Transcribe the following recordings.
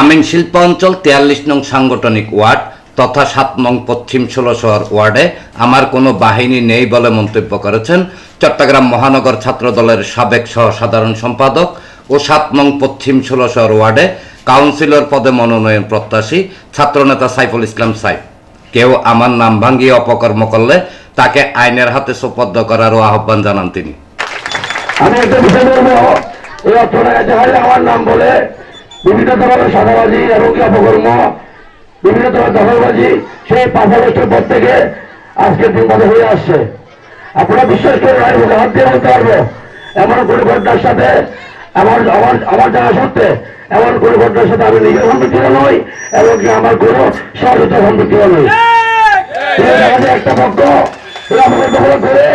আমিন শিল্পাঞ্চল ৪৩ নং সাংগঠনিক ওয়ার্ড তথা ৭ নং পশ্চিম ১৬শহর ওয়ার্ডে আমার কোনো বাহিনী নেই বলে মন্তব্য করেছেন চট্টগ্রাম মহানগর ছাত্রদলের সাবেক সহ-সাধারণ সম্পাদক ও ৭ নং পশ্চিম ১৬শহর ওয়ার্ডে কাউন্সিলর পদে মনোনয়ন প্রত্যাশী ছাত্রনেতা সাইফুল ইসলাম সাইফ। কেউ আমার নাম ভাঙিয়ে অপকর্ম করলে তাকে আইনের হাতে সোপর্দ করারও আহ্বান জানান তিনি। আমি একটা বিষয় বলবো, এই অর্থনৈতিক আমার নাম বলে বিভিন্ন ধরনের সাদাবাজি এবং অপকর্ম, বিভিন্ন ধরনের দখলবাজি সেই ৫ আগস্টের পর থেকে আজকের দিন বাধা হয়ে আসছে। আপনারা বিশ্বাস করে হাত দিয়ে বলতে পারবো, এমন কোনো ঘটনার সাথে আমার জানা সত্ত্বে এমন কোনো ঘটনার সাথে আমি নিজের সম্পৃক্ত নই এবং আমার কোনো সহযোগিতা সম্পৃক্ত নই। একটা পক্ষ আমাকে দখল করে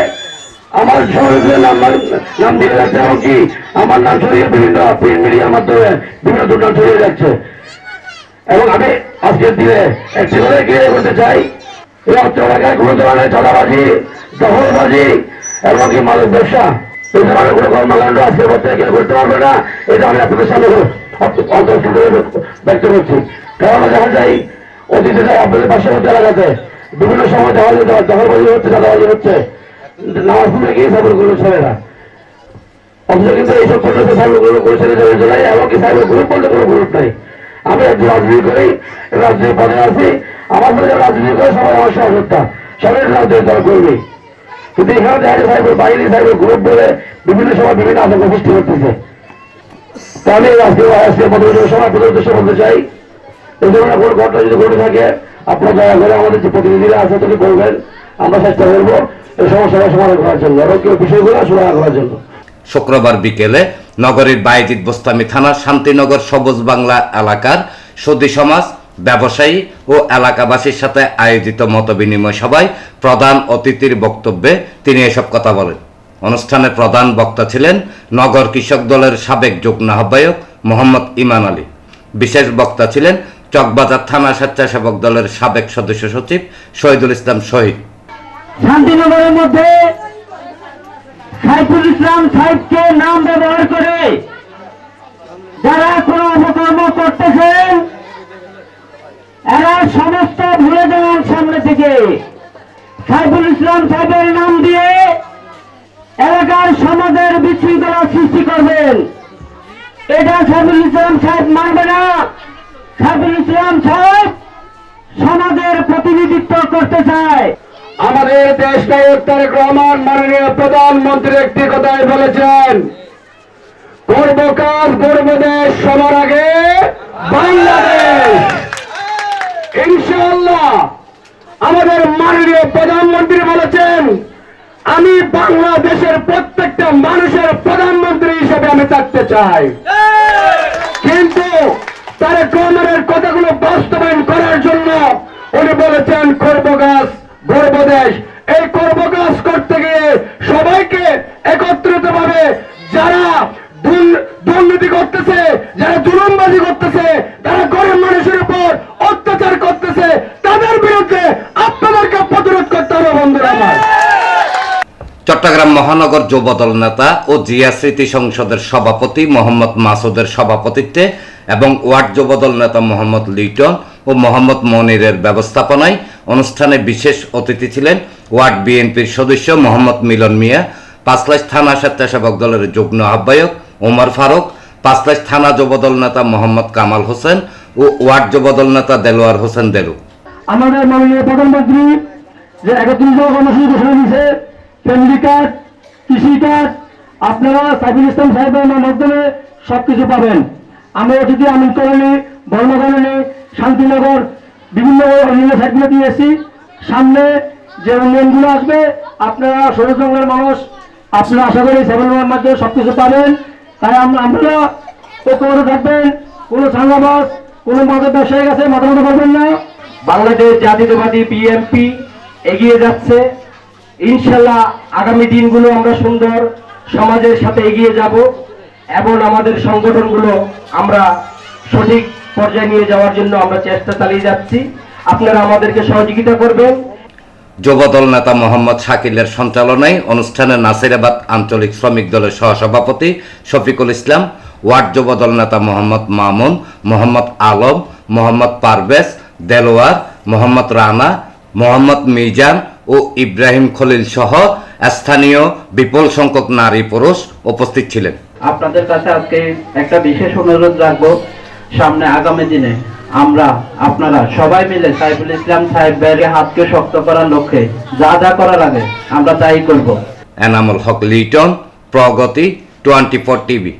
আমার সহযোগীদের নাম দিয়ে যাচ্ছে, এমনকি আমার নাম ছড়িয়ে বিভিন্ন প্রিন্ট মিডিয়ার মাধ্যমে বিভিন্ন দুর্নাম ছড়িয়ে যাচ্ছে। এবং আমি আজকের দিনে একটি করে গিয়ে বলতে চাই, এই অর্থ এলাকায় কোনো ধরনের চাঁদাবাজি, দখলবাজি এমনকি মাদক ব্যবসা এই ধরনের কোনো কর্মকাণ্ড আজকের পর থেকে কেউ করতে পারবে না। এটা আমি আপনাদের সামনে ব্যক্ত করছি। কারণ দেখা যায় অতীতে যায় আপনাদের পার্শ্ববর্তী এলাকাতে বিভিন্ন সময় দেখা যায় দখলবাজি হচ্ছে, চাঁদাবাজি হচ্ছে, নামাজ পড়ে গিয়ে সাইবরগুলো ছেলেরা। অথচ কিন্তু এইসব করতেছে সাইবরগুলো করে ছেলে নাই, এমনকি সাইবার গ্রুপ বলতে কোনো গ্রুপ নাই। আমি একটু রাজনীতি করি, রাজনীতি পদে আছি, আমার সাথে রাজনীতি করে সবাই আমার সহযোগিতা, সবাই রাজনীতি দল করবি। কিন্তু এখানে দেখা যায় সাইবার বাহিনী, সাইবার গ্রুপ বলে বিভিন্ন সময় বিভিন্ন আতঙ্ক সৃষ্টি করতেছে। তাহলে আজকে সবাই উদ্দেশ্য বলতে চাই, এই ধরনের কোনো ঘটনা যদি ঘটে থাকে আপনারা দয়া করে আমাদের যে প্রতিনিধিরা আছে তাকে বলবেন, আমরা চেষ্টা করবো এই সমস্যার সমাধান করার জন্য এবং কেউ বিষয়গুলো সমাধান করার জন্য। শুক্রবার বিকেলে নগরীর বাইজিদ বোস্তামি থানার শান্তিনগর সবুজ বাংলা এলাকার সুধী সমাজ, ব্যবসায়ী ও এলাকাবাসীর সাথে আয়োজিত মতবিনিময় সভায় প্রধান অতিথির বক্তব্যে তিনি এসব কথা বলেন। অনুষ্ঠানে প্রধান বক্তা ছিলেন নগর কৃষক দলের সাবেক যুগ্ম আহ্বায়ক মোহাম্মদ ইমান আলী। বিশেষ বক্তা ছিলেন চকবাজার থানা স্বেচ্ছাসেবক দলের সাবেক সদস্য সচিব শহীদুল ইসলাম শহীদ। শান্তিনগরের মধ্যে সাইফুল ইসলাম সাইফকে নাম ব্যবহার করে যারা কোনো অপকর্ম করতেছেন এরা সমস্ত ভুলে যান। সামনে থেকে সাইফুল ইসলাম সাইফের নাম দিয়ে এলাকার সমাজের বিশৃঙ্খলা সৃষ্টি করবেন, এটা সাইফুল ইসলাম সাহেব মানবে না। সাইফুল ইসলাম সাহেব সমাজের প্রতিনিধিত্ব করতে চায়। আমাদের দেশ নায়ক তারেক রহমান মাননীয় প্রধানমন্ত্রী একটি কথাই বলেছেন, করব কাজ গর্ব দেশ সবার আগে বাংলাদেশ। ইনশাআল্লাহ আমাদের মাননীয় প্রধানমন্ত্রী বলেছেন, আমি বাংলাদেশের প্রত্যেকটা মানুষের প্রধানমন্ত্রী হিসেবে আমি থাকতে চাই। কিন্তু তারেক রহমানের কথাগুলো বাস্তবায়ন করার জন্য উনি বলেছেন করব কাজ গর্ব দেশ। এই করব কাজ করতে গিয়ে সবাইকে একত্রিত ভাবে যারা দুর্নীতি করতেছে, যারা জুলুমবাজি করতেছে, যারা গরিব মানুষের উপর অত্যাচার করতেছে, তাদের বিরুদ্ধে আপনাদেরকে প্রতিরোধ করতে হবে বন্ধুরা আমার। চট্টগ্রাম মহানগর যুবদল নেতা ও জিয়া স্মৃতি সংসদের সভাপতি মোহাম্মদ মাসুদের সভাপতিত্বে এবং ওয়ার্ড যুবদল নেতা মোহাম্মদ লিটন ও মোহাম্মদ মনিরের ব্যবস্থাপনায় অনুষ্ঠানে বিশেষ অতিথি ছিলেন ওয়ার্ড বিএনপির সদস্য মোহাম্মদ মিলন মিয়া, পাঁচলাইশ থানা স্বেচ্ছাসেবক দলের যুগ্ম আহ্বায়ক ওমর ফারুক, পাঁচলাইশ থানা যুবদল নেতা মোহাম্মদ কামাল হোসেন ও ওয়ার্ড যুবদল নেতা দেলোয়ার হোসেন দেলু। আমাদের মাননীয় প্রধানমন্ত্রী যে 31 কর্মসূচি ঘোষণা দিয়েছে, ফ্যামিলি কার্ড, কৃষি কার্ড, আপনারা সাইফুল ইসলাম সাহেবের মাধ্যমে সবকিছু পাবেন। আমরা অতিথি আমিন কলোনি, বর্মা কলোনি, শান্তিনগর বিভিন্ন অন্যান্য সাইটগুলো দিয়েছি। সামনে যে উন্নয়নগুলো আসবে আপনারা সবুজ বাংলার মানুষ, আপনারা আশা করি সাইফুলের মাধ্যমে সবকিছু পাবেন। তাই আপনারা ঐক্যবদ্ধ থাকবেন, কোনো সাংবাদ কোনো মাদক ব্যবসায়ীর কাছে মাথা মাথা করবেন না। বাংলাদেশ জাতীয়তাবাদী বিএনপি এগিয়ে যাচ্ছে। ইনশাল্লাহ আগামী দিনগুলো আমরা সুন্দর সমাজের সাথে এগিয়ে যাব এবং আমাদের সংগঠনগুলো আমরা সঠিক পর্যায়ে নিয়ে যাওয়ার জন্য আমরা চেষ্টা চালিয়ে যাচ্ছি। আপনারা আমাদেরকে সহযোগিতা করবেন। যুবদল নেতা মোহাম্মদ শাকিলের সঞ্চালনায় অনুষ্ঠানে নাসিরাবাদ আঞ্চলিক শ্রমিক দলের সহসভাপতি শফিকুল ইসলাম ওয়ার্ড যুবদল নেতা মোহাম্মদ মামুন, মোহাম্মদ আলম, মোহাম্মদ পারভেজ, দেলোয়ার, মোহাম্মদ রানা, মোহাম্মদ মিজান ও ইব্রাহিম খলিল সহ স্থানীয় বিপুল সংখ্যক নারী পুরুষ উপস্থিত ছিলেন। আপনাদের কাছে আজকে একটা বিশেষ অনুরোধ রাখবো, সামনে আগামী দিনে আপনারা সবাই মিলে সাইফুল ইসলাম সাহেবের হাতকে শক্ত করার লক্ষ্যে যা যা করার লাগে আমরা তাই করব। এনামুল হক লিটন, প্রগতি 24 টিভি।